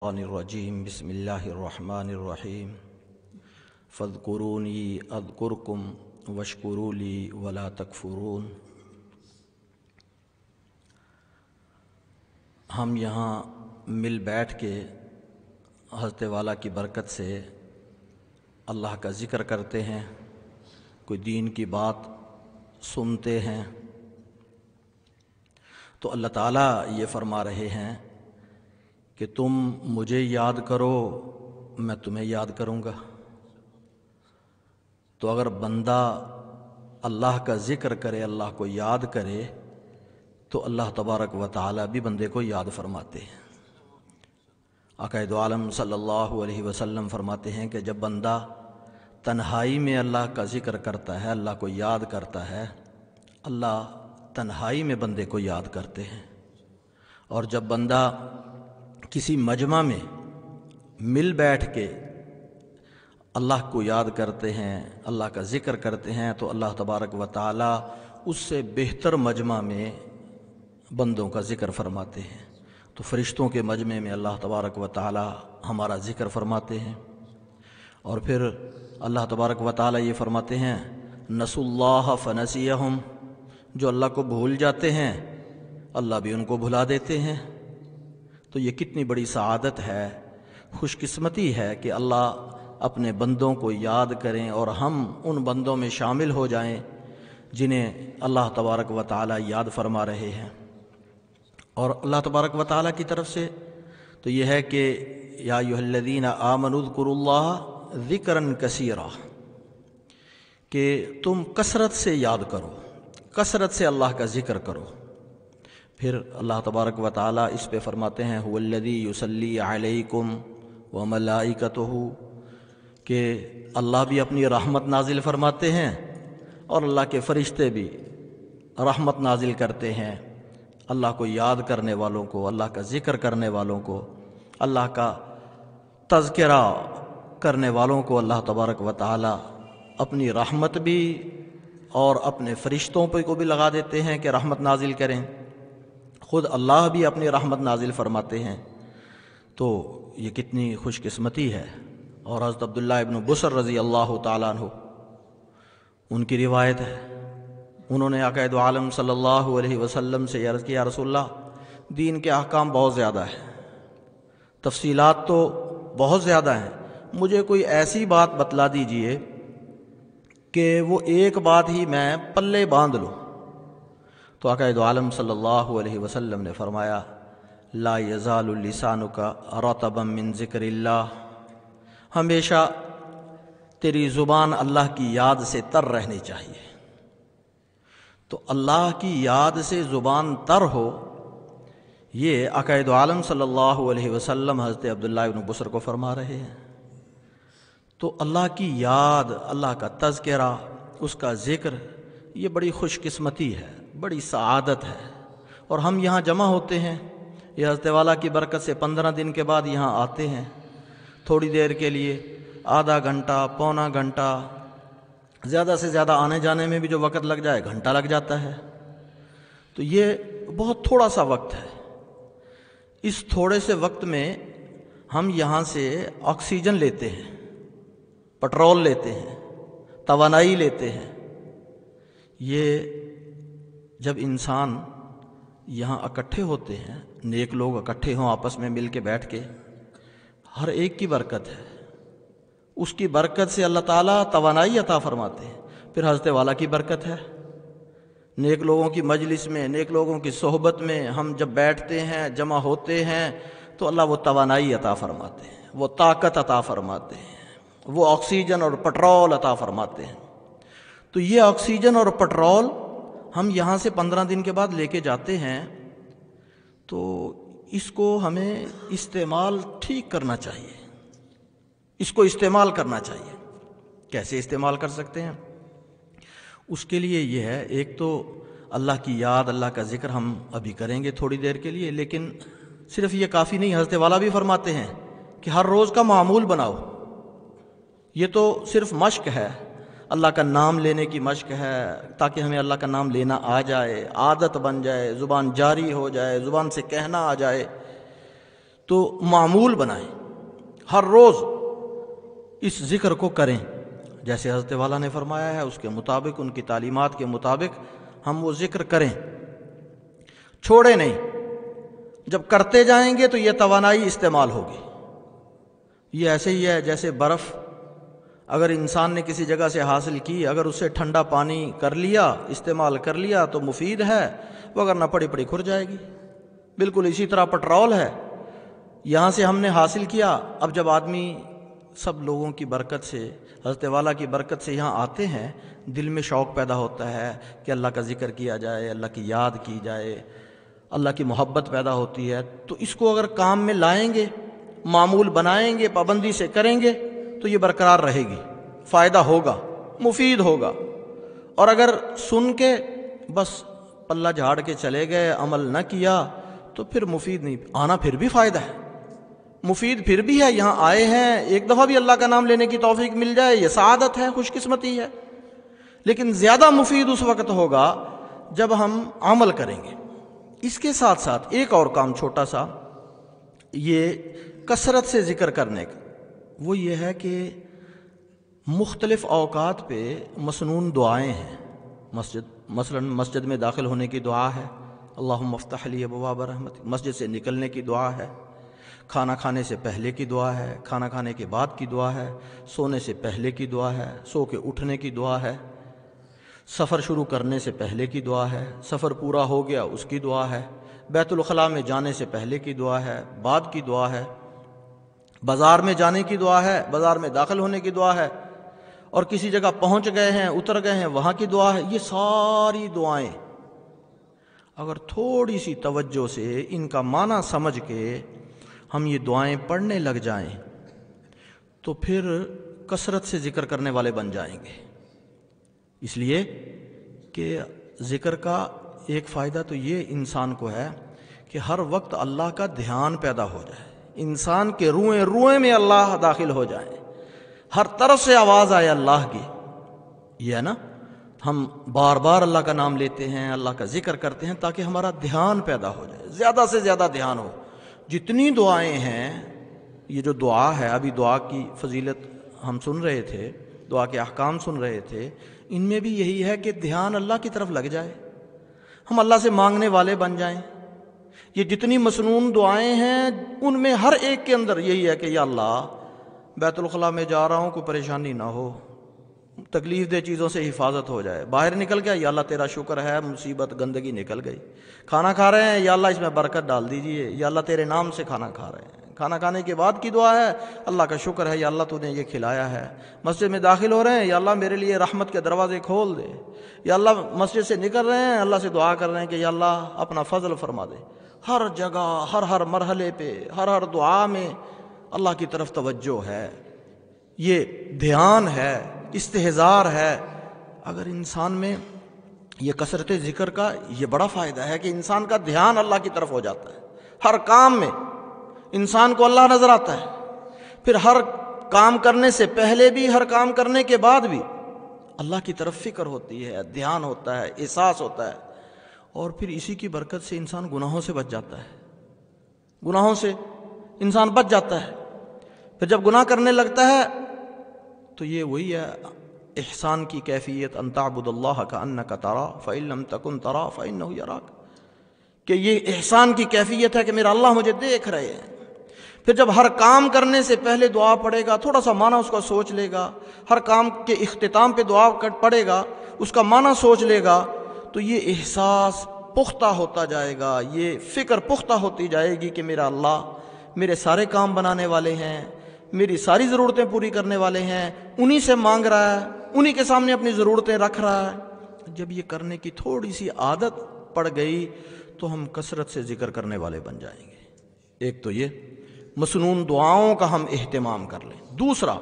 الرجیم بسم اللہ الرحمن الرحیم فاذکرونی اذکرکم واشکروا لی ولا تکفرون۔ ہم یہاں مل بیٹھ کے حضرت والا کی برکت سے اللہ کا ذکر کرتے ہیں، کوئی دین کی بات سنتے ہیں، تو اللہ تعالیٰ یہ فرما رہے ہیں کہ تم مجھے یاد کرو، میں تمہیں یاد کروں گا۔ تو اگر بندہ اللہ کا ذکر کرے، اللہ کو یاد کرے، تو اللہ تبارک و تعالیٰ بھی بندے کو یاد فرماتے ہیں۔ آقا دو عالم صلی اللہ علیہ وسلم فرماتے ہیں کہ جب بندہ تنہائی میں اللہ کا ذکر کرتا ہے، اللہ کو یاد کرتا ہے، اللہ تنہائی میں بندے کو یاد کرتے ہیں، اور جب بندہ کسی مجمع میں مل بیٹھ کے اللہ کو یاد کرتے ہیں، اللہ کا ذکر کرتے ہیں، تو اللہ تبارک و تعالیٰ اس سے بہتر مجمع میں بندوں کا ذکر فرماتے ہیں۔ تو فرشتوں کے مجمع میں اللہ تبارک و تعالیٰ ہمارا ذکر فرماتے ہیں، اور پھر اللہ تبارک و تعالیٰ یہ فرماتے ہیں نسوا اللہ فنسیہم، جو اللہ کو بھول جاتے ہیں اللہ بھی ان کو بھلا دیتے ہیں۔ تو یہ کتنی بڑی سعادت ہے، خوش قسمتی ہے کہ اللہ اپنے بندوں کو یاد کریں اور ہم ان بندوں میں شامل ہو جائیں جنہیں اللہ تبارک و تعالیٰ یاد فرما رہے ہیں۔ اور اللہ تبارک و تعالیٰ کی طرف سے تو یہ ہے کہ یا ایھا الذین آمنوا اذکروا اللہ ذکرا کثیرا، کہ تم کثرت سے یاد کرو، کثرت سے اللہ کا ذکر کرو۔ پھر اللہ تبارک و تعالیٰ اس پہ فرماتے ہیں هو الذی یصلی علیکم وملائکتہ، کہ اللہ بھی اپنی رحمت نازل فرماتے ہیں اور اللہ کے فرشتے بھی رحمت نازل کرتے ہیں اللہ کو یاد کرنے والوں کو، اللہ کا ذکر کرنے والوں کو، اللہ کا تذکرہ کرنے والوں کو اللہ تبارک و تعالیٰ اپنی رحمت بھی اور اپنے فرشتوں پہ کو بھی لگا دیتے ہیں کہ رحمت نازل کریں، خود اللہ بھی اپنی رحمت نازل فرماتے ہیں۔ تو یہ کتنی خوش قسمتی ہے۔ اور حضرت عبداللہ ابن بصر رضی اللہ تعالیٰ عنہ، ان کی روایت ہے، انہوں نے آقا دو عالم صلی اللہ علیہ وسلم سے عرض کیا، یا رسول اللہ دین کے احکام بہت زیادہ ہیں، تفصیلات تو بہت زیادہ ہیں، مجھے کوئی ایسی بات بتلا دیجئے کہ وہ ایک بات ہی میں پلے باندھ لوں۔ تو آقا دو عالم صلی اللہ علیہ وسلم نے فرمایا لا یزال لسانک رطبا من ذکر اللہ، ہمیشہ تیری زبان اللہ کی یاد سے تر رہنی چاہیے۔ تو اللہ کی یاد سے زبان تر ہو، یہ آقا دو عالم صلی اللہ علیہ وسلم حضرت عبداللہ ابن بصر کو فرما رہے ہیں۔ تو اللہ کی یاد، اللہ کا تذکرہ، اس کا ذکر، یہ بڑی خوش قسمتی ہے، بڑی سعادت ہے۔ اور ہم یہاں جمع ہوتے ہیں، یہ حضرت والا کی برکت سے 15 دن کے بعد یہاں آتے ہیں، تھوڑی دیر کے لیے، آدھا گھنٹہ، پونا گھنٹہ، زیادہ سے زیادہ آنے جانے میں بھی جو وقت لگ جائے گھنٹہ لگ جاتا ہے۔ تو یہ بہت تھوڑا سا وقت ہے۔ اس تھوڑے سے وقت میں ہم یہاں سے آکسیجن لیتے ہیں، پٹرول لیتے ہیں، توانائی لیتے ہیں۔ یہ جب انسان یہاں اکٹھے ہوتے ہیں، نیک لوگ اکٹھے ہوں آپس میں مل کے بیٹھ کے، ہر ایک کی برکت ہے، اس کی برکت سے اللہ تعالیٰ توانائی عطا فرماتے ہیں۔ پھر حضرت والا کی برکت ہے، نیک لوگوں کی مجلس میں، نیک لوگوں کی صحبت میں ہم جب بیٹھتے ہیں، جمع ہوتے ہیں، تو اللہ وہ توانائی عطا فرماتے ہیں، وہ طاقت عطا فرماتے ہیں، وہ آکسیجن اور پٹرول عطا فرماتے ہیں۔ تو یہ آکسیجن اور پٹرول ہم یہاں سے 15 دن کے بعد لے کے جاتے ہیں، تو اس کو ہمیں استعمال ٹھیک کرنا چاہیے، اس کو استعمال کرنا چاہیے۔ کیسے استعمال کر سکتے ہیں؟ اس کے لیے یہ ہے، ایک تو اللہ کی یاد، اللہ کا ذکر ہم ابھی کریں گے تھوڑی دیر کے لیے، لیکن صرف یہ کافی نہیں۔ حضرت والا بھی فرماتے ہیں کہ ہر روز کا معمول بناؤ۔ یہ تو صرف مشق ہے، اللہ کا نام لینے کی مشق ہے، تاکہ ہمیں اللہ کا نام لینا آ جائے، عادت بن جائے، زبان جاری ہو جائے، زبان سے کہنا آ جائے۔ تو معمول بنائیں، ہر روز اس ذکر کو کریں، جیسے حضرت والا نے فرمایا ہے اس کے مطابق، ان کی تعلیمات کے مطابق ہم وہ ذکر کریں، چھوڑے نہیں۔ جب کرتے جائیں گے تو یہ توانائی استعمال ہوگی۔ یہ ایسے ہی ہے جیسے برف، اگر انسان نے کسی جگہ سے حاصل کی، اگر اس سے ٹھنڈا پانی کر لیا، استعمال کر لیا تو مفید ہے، وگرنہ پڑی پڑی کھر جائے گی۔ بالکل اسی طرح پٹرول ہے، یہاں سے ہم نے حاصل کیا، اب جب آدمی سب لوگوں کی برکت سے، حضرت والا کی برکت سے یہاں آتے ہیں، دل میں شوق پیدا ہوتا ہے کہ اللہ کا ذکر کیا جائے، اللہ کی یاد کی جائے، اللہ کی محبت پیدا ہوتی ہے۔ تو اس کو اگر کام میں لائیں گے، معمول بنائیں گے، پابندی سے کریں گے تو یہ برقرار رہے گی، فائدہ ہوگا، مفید ہوگا۔ اور اگر سن کے بس پلہ جھاڑ کے چلے گئے، عمل نہ کیا، تو پھر مفید نہیں، آنا پھر بھی فائدہ ہے، مفید پھر بھی ہے، یہاں آئے ہیں، ایک دفعہ بھی اللہ کا نام لینے کی توفیق مل جائے یہ سعادت ہے، خوش قسمتی ہے۔ لیکن زیادہ مفید اس وقت ہوگا جب ہم عمل کریں گے۔ اس کے ساتھ ساتھ ایک اور کام چھوٹا سا، یہ کثرت سے ذکر کرنے کا، وہ یہ ہے کہ مختلف اوقات پہ مسنون دعائیں ہیں۔ مثلا مسجد میں داخل ہونے کی دعا ہے، اللہم افتح لی ابواب رحمتک، مسجد سے نکلنے کی دعا ہے، کھانا کھانے سے پہلے کی دعا ہے، کھانا کھانے کے بعد کی دعا ہے، سونے سے پہلے کی دعا ہے، سو کے اٹھنے کی دعا ہے، سفر شروع کرنے سے پہلے کی دعا ہے، سفر پورا ہو گیا اس کی دعا ہے، بیت الخلاء میں جانے سے پہلے کی دعا ہے، بعد کی دعا ہے، بازار میں جانے کی دعا ہے، بازار میں داخل ہونے کی دعا ہے، اور کسی جگہ پہنچ گئے ہیں، اتر گئے ہیں، وہاں کی دعا ہے۔ یہ ساری دعائیں اگر تھوڑی سی توجہ سے ان کا معنی سمجھ کے ہم یہ دعائیں پڑھنے لگ جائیں تو پھر کثرت سے ذکر کرنے والے بن جائیں گے۔ اس لیے کہ ذکر کا ایک فائدہ تو یہ انسان کو ہے کہ ہر وقت اللہ کا دھیان پیدا ہو جائے، انسان کے روئیں روئیں میں اللہ داخل ہو جائے، ہر طرف سے آواز آئے اللہ کی۔ یہ ہے نا، ہم بار بار اللہ کا نام لیتے ہیں، اللہ کا ذکر کرتے ہیں تاکہ ہمارا دھیان پیدا ہو جائے، زیادہ سے زیادہ دھیان ہو۔ جتنی دعائیں ہیں، یہ جو دعا ہے، ابھی دعا کی فضیلت ہم سن رہے تھے، دعا کے احکام سن رہے تھے، ان میں بھی یہی ہے کہ دھیان اللہ کی طرف لگ جائے، ہم اللہ سے مانگنے والے بن جائیں۔ یہ جتنی مسنون دعائیں ہیں ان میں ہر ایک کے اندر یہی ہے کہ یا اللہ بیت الخلاء میں جا رہا ہوں، کوئی پریشانی نہ ہو، تکلیف دہ چیزوں سے حفاظت ہو جائے، باہر نکل گیا یا اللہ تیرا شکر ہے، مصیبت گندگی نکل گئی، کھانا کھا رہے ہیں یا اللہ اس میں برکت ڈال دیجئے، یا اللہ تیرے نام سے کھانا کھا رہے ہیں۔ کھانا کھانے کے بعد کی دعا ہے، اللہ کا شکر ہے یا اللہ تو نے یہ کھلایا ہے۔ مسجد میں داخل ہو رہے ہیں، یا اللہ میرے لیے رحمت کے دروازے کھول دے، یا اللہ مسجد سے نکل رہے ہیں، اللہ سے دعا کر رہے ہیں کہ یا اللہ اپنا فضل فرما دے۔ ہر جگہ، ہر مرحلے پہ، ہر دعا میں اللہ کی طرف توجہ ہے، یہ دھیان ہے، استحضار ہے۔ اگر انسان میں یہ کثرت ذکر کا یہ بڑا فائدہ ہے کہ انسان کا دھیان اللہ کی طرف ہو جاتا ہے، ہر کام میں انسان کو اللہ نظر آتا ہے، پھر ہر کام کرنے سے پہلے بھی، ہر کام کرنے کے بعد بھی اللہ کی طرف فکر ہوتی ہے، دھیان ہوتا ہے، احساس ہوتا ہے، اور پھر اسی کی برکت سے انسان گناہوں سے بچ جاتا ہے، گناہوں سے انسان بچ جاتا ہے۔ پھر جب گناہ کرنے لگتا ہے تو یہ وہی ہے احسان کی کیفیت، ان تعبد اللہ کأنک تراہ فإن لم تکن تراہ فإنہ یراک، کہ یہ احسان کی کیفیت ہے کہ میرا اللہ مجھے دیکھ رہے ہیں۔ پھر جب ہر کام کرنے سے پہلے دعا پڑھے گا، تھوڑا سا معنی اس کا سوچ لے گا، ہر کام کے اختتام پہ دعا پڑھے گا، اس کا معنی سوچ لے گا، تو یہ احساس پختہ ہوتا جائے گا، یہ فکر پختہ ہوتی جائے گی کہ میرا اللہ میرے سارے کام بنانے والے ہیں، میری ساری ضرورتیں پوری کرنے والے ہیں، انہی سے مانگ رہا ہے، انہی کے سامنے اپنی ضرورتیں رکھ رہا ہے۔ جب یہ کرنے کی تھوڑی سی عادت پڑ گئی تو ہم کثرت سے ذکر کرنے والے بن جائیں گے۔ ایک تو یہ مسنون دعاؤں کا ہم اہتمام کر لیں۔ دوسرا،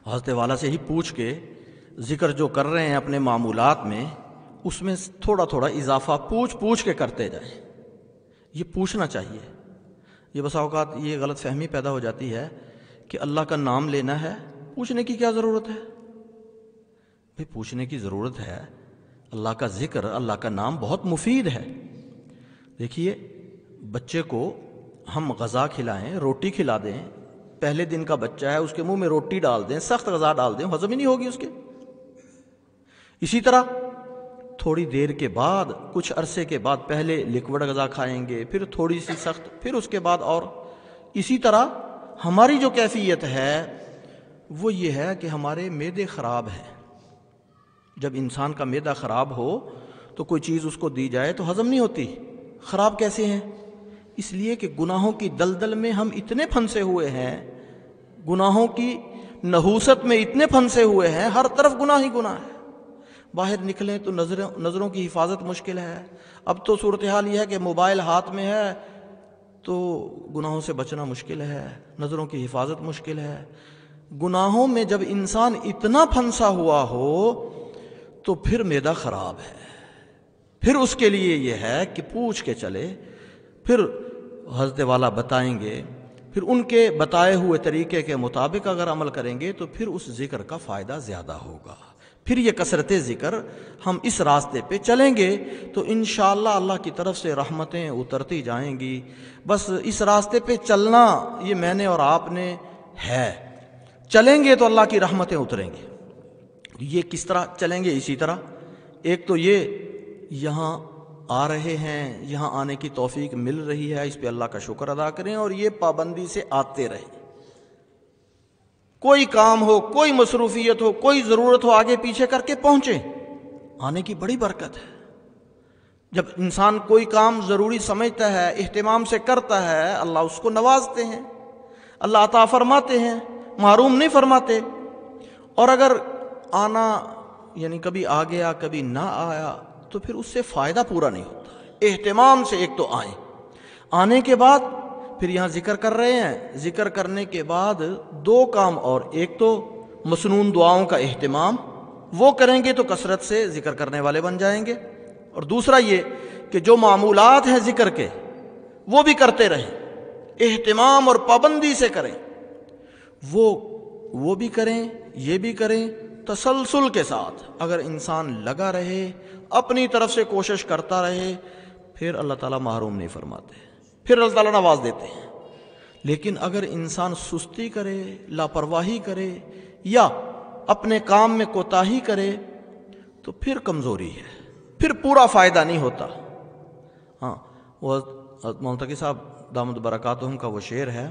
حضرت والا سے ہی پوچھ کے ذکر جو کر رہے ہیں اپنے معمولات میں، اس میں تھوڑا تھوڑا اضافہ پوچھ کے کرتے جائیں۔ یہ پوچھنا چاہیے۔ یہ بسا اوقات یہ غلط فہمی پیدا ہو جاتی ہے کہ اللہ کا نام لینا ہے، پوچھنے کی کیا ضرورت ہے؟ بھئی پوچھنے کی ضرورت ہے، اللہ کا ذکر، اللہ کا نام بہت مفید ہے۔ دیکھیے بچے کو ہم غذا کھلائیں، روٹی کھلا دیں، پہلے دن کا بچہ ہے اس کے منہ میں روٹی ڈال دیں، سخت غذا ڈال دیں، ہضم ہی نہیں ہوگی اس کے۔ اسی طرح تھوڑی دیر کے بعد، کچھ عرصے کے بعد پہلے لیکوڈ غذا کھائیں گے، پھر تھوڑی سی سخت، پھر اس کے بعد اور۔ اسی طرح ہماری جو کیفیت ہے وہ یہ ہے کہ ہمارے معدے خراب ہیں۔ جب انسان کا معدہ خراب ہو تو کوئی چیز اس کو دی جائے تو ہضم نہیں ہوتی۔ خراب کیسے ہیں؟ اس لیے کہ گناہوں کی دلدل میں ہم اتنے پھنسے ہوئے ہیں، گناہوں کی نحوست میں اتنے پھنسے ہوئے ہیں، ہر طرف گناہ ہی گناہ ہے۔ باہر نکلیں تو نظروں کی حفاظت مشکل ہے۔ اب تو صورتحال یہ ہے کہ موبائل ہاتھ میں ہے تو گناہوں سے بچنا مشکل ہے، نظروں کی حفاظت مشکل ہے۔ گناہوں میں جب انسان اتنا پھنسا ہوا ہو تو پھر معدہ خراب ہے۔ پھر اس کے لیے یہ ہے کہ پوچھ کے چلے، پھر حضرت والا بتائیں گے، پھر ان کے بتائے ہوئے طریقے کے مطابق اگر عمل کریں گے تو پھر اس ذکر کا فائدہ زیادہ ہوگا۔ پھر یہ کثرت ذکر، ہم اس راستے پہ چلیں گے تو انشاءاللہ اللہ کی طرف سے رحمتیں اترتی جائیں گی۔ بس اس راستے پہ چلنا یہ میں نے اور آپ نے ہے، چلیں گے تو اللہ کی رحمتیں اتریں گی۔ یہ کس طرح چلیں گے؟ اسی طرح ایک تو یہ یہاں آ رہے ہیں، یہاں آنے کی توفیق مل رہی ہے، اس پہ اللہ کا شکر ادا کریں اور یہ پابندی سے آتے رہیں۔ کوئی کام ہو، کوئی مصروفیت ہو، کوئی ضرورت ہو، آگے پیچھے کر کے پہنچیں، آنے کی بڑی برکت ہے۔ جب انسان کوئی کام ضروری سمجھتا ہے، اہتمام سے کرتا ہے، اللہ اس کو نوازتے ہیں، اللہ عطا فرماتے ہیں، محروم نہیں فرماتے۔ اور اگر آنا یعنی کبھی آ گیا کبھی نہ آیا تو پھر اس سے فائدہ پورا نہیں ہوتا۔ اہتمام سے ایک تو آئیں، آنے کے بعد پھر یہاں ذکر کر رہے ہیں، ذکر کرنے کے بعد دو کام اور، ایک تو مسنون دعاؤں کا اہتمام، وہ کریں گے تو کثرت سے ذکر کرنے والے بن جائیں گے، اور دوسرا یہ کہ جو معمولات ہیں ذکر کے وہ بھی کرتے رہیں، اہتمام اور پابندی سے کریں، وہ بھی کریں، یہ بھی کریں، تسلسل کے ساتھ۔ اگر انسان لگا رہے، اپنی طرف سے کوشش کرتا رہے، پھر اللہ تعالیٰ محروم نہیں فرماتے، پھر اللہ تعالیٰ نواز دیتے ہیں۔ لیکن اگر انسان سستی کرے، لاپرواہی کرے یا اپنے کام میں کوتاہی کرے تو پھر کمزوری ہے، پھر پورا فائدہ نہیں ہوتا۔ ہاں، وہ ملتقی صاحب دامت برکاتہم کا وہ شعر ہے،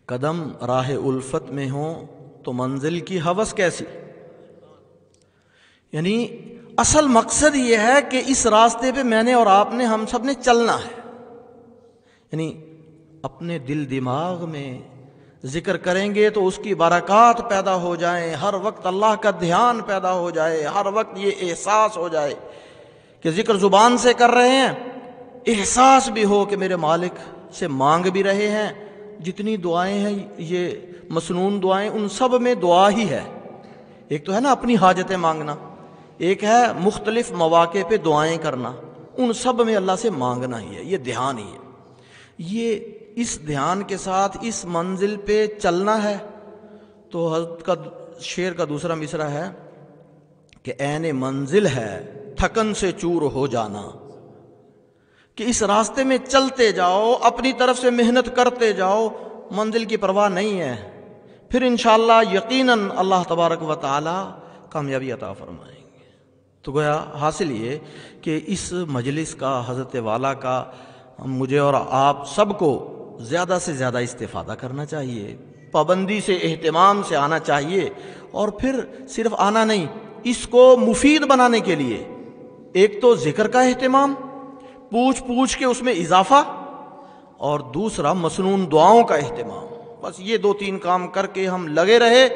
قدم راہ الفت میں ہوں تو منزل کی ہوس کیسی۔ یعنی اصل مقصد یہ ہے کہ اس راستے پہ میں نے اور آپ نے، ہم سب نے چلنا ہے۔ یعنی اپنے دل دماغ میں ذکر کریں گے تو اس کی برکات پیدا ہو جائیں، ہر وقت اللہ کا دھیان پیدا ہو جائے، ہر وقت یہ احساس ہو جائے کہ ذکر زبان سے کر رہے ہیں، احساس بھی ہو کہ میرے مالک سے مانگ بھی رہے ہیں۔ جتنی دعائیں ہیں یہ مسنون دعائیں، ان سب میں دعا ہی ہے۔ ایک تو ہے نا اپنی حاجتیں مانگنا، ایک ہے مختلف مواقع پہ دعائیں کرنا، ان سب میں اللہ سے مانگنا ہی ہے، یہ دھیان ہی ہے۔ یہ اس دھیان کے ساتھ اس منزل پہ چلنا ہے۔ تو حضرت کا شعر کا دوسرا مصرع ہے کہ عین منزل ہے تھکن سے چور ہو جانا، کہ اس راستے میں چلتے جاؤ، اپنی طرف سے محنت کرتے جاؤ، منزل کی پرواہ نہیں ہے، پھر انشاءاللہ یقیناً اللہ تبارک و تعالی کامیابی عطا فرمائیں گے۔ تو گویا حاصل یہ کہ اس مجلس کا، حضرت والا کا، مجھے اور آپ سب کو زیادہ سے زیادہ استفادہ کرنا چاہیے، پابندی سے، اہتمام سے آنا چاہیے، اور پھر صرف آنا نہیں، اس کو مفید بنانے کے لیے ایک تو ذکر کا اہتمام، پوچھ کے اس میں اضافہ، اور دوسرا مسنون دعاؤں کا اہتمام۔ بس یہ 2-3 کام کر کے ہم لگے رہے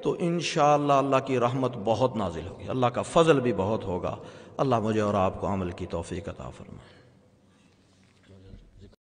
تو انشاءاللہ اللہ کی رحمت بہت نازل ہوگی، اللہ کا فضل بھی بہت ہوگا۔ اللہ مجھے اور آپ کو عمل کی توفیق عطا فرمائے۔